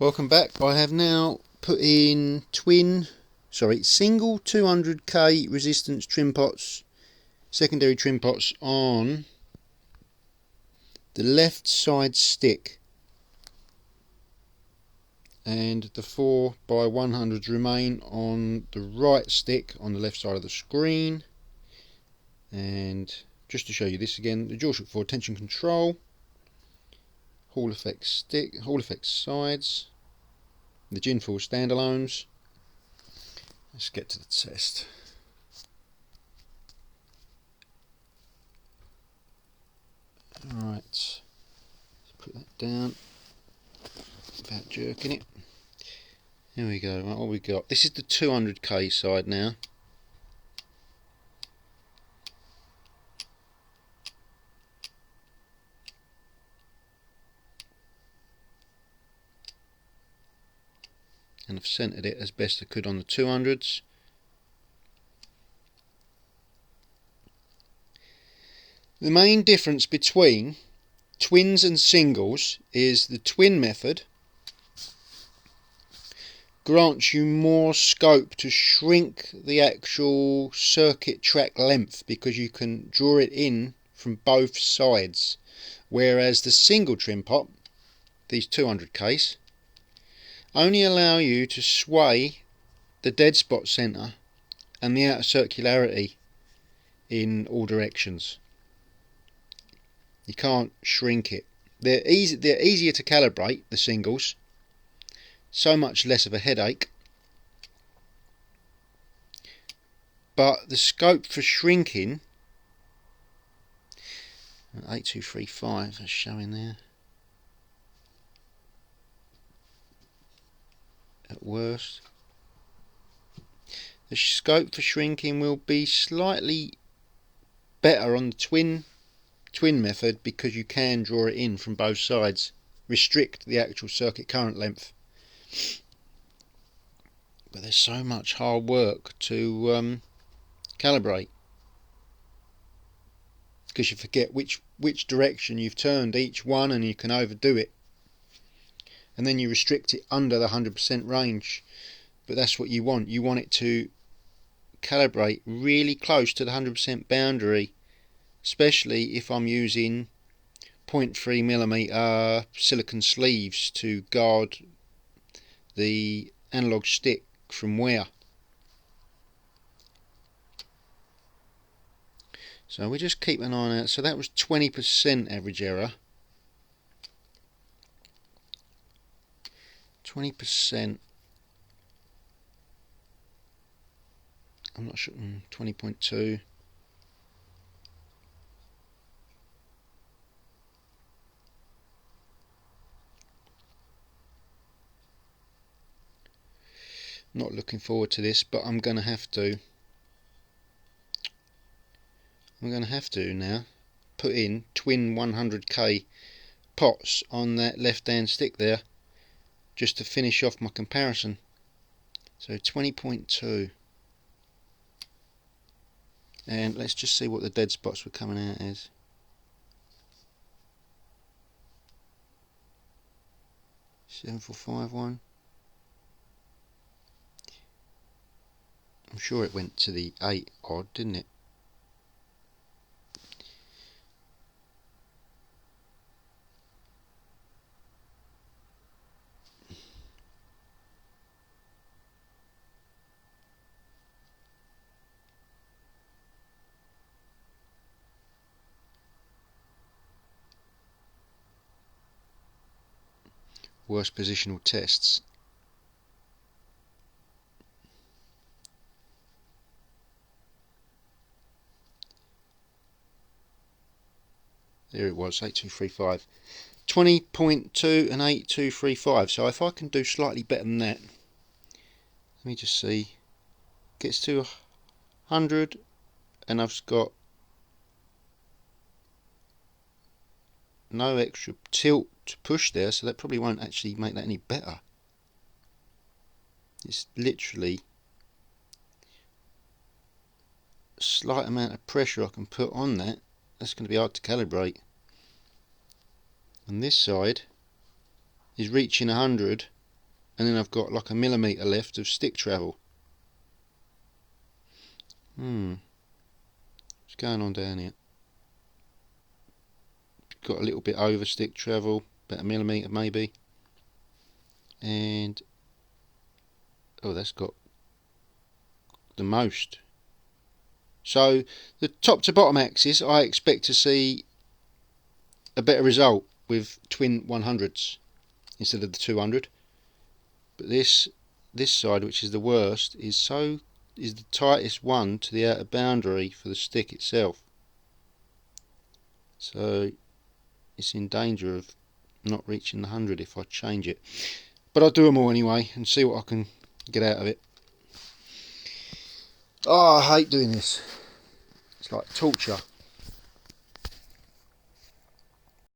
Welcome back. I have now put in single 200k resistance trim pots, secondary trim pots on the left side stick, and the 4x100s remain on the right stick on the left side of the screen. And just to show you this again, the DualShock 4 tension control, Hall effect stick, Hall effect sides, the Gen 4 standalones. Let's get to the test. Alright, let's put that down without jerking it. Here we go. Right, what we got? This is the 200k side now. And I've centered it as best I could on the 200s. The main difference between twins and singles is the twin method grants you more scope to shrink the actual circuit track length because you can draw it in from both sides, whereas the single trim pot, these 200Ks, only allow you to sway the dead spot center and the outer circularity in all directions. You can't shrink it. They're easier to calibrate, the singles, so much less of a headache, but the scope for shrinking, 8235 is showing there. At worst, the scope for shrinking will be slightly better on the twin method because you can draw it in from both sides, restrict the actual circuit current length. But there's so much hard work to calibrate because you forget which direction you've turned each one, and you can overdo it. And then you restrict it under the 100% range, but that's what you want. You want it to calibrate really close to the 100% boundary, especially if I'm using 0.3mm silicone sleeves to guard the analog stick from wear. So we just keep an eye on that. So that was 20% average error. 20%, I'm not sure, 20.2. Not looking forward to this, but I'm going to have to now put in twin 100k pots on that left hand stick there, just to finish off my comparison. So 20.2, and let's just see what the dead spots were coming out as. $7,451. I'm sure it went to the 8 odd, didn't it? Worst positional tests. There it was, 8235. 20.2 and 8235. So if I can do slightly better than that, let me just see. Gets to 100, and I've got no extra tilt to push there, so that probably won't actually make that any better. It's literally a slight amount of pressure I can put on that. That's going to be hard to calibrate. And this side is reaching 100 and then I've got like a millimetre left of stick travel. What's going on down here? Got a little bit over stick travel, about a millimetre maybe, and oh, that's got the most. So the top to bottom axis, I expect to see a better result with twin 100s instead of the 200. But this side, which is the worst, is the tightest one to the outer boundary for the stick itself. So it's in danger of not reaching the 100 if I change it. But I'll do them all anyway and see what I can get out of it. Oh, I hate doing this. It's like torture.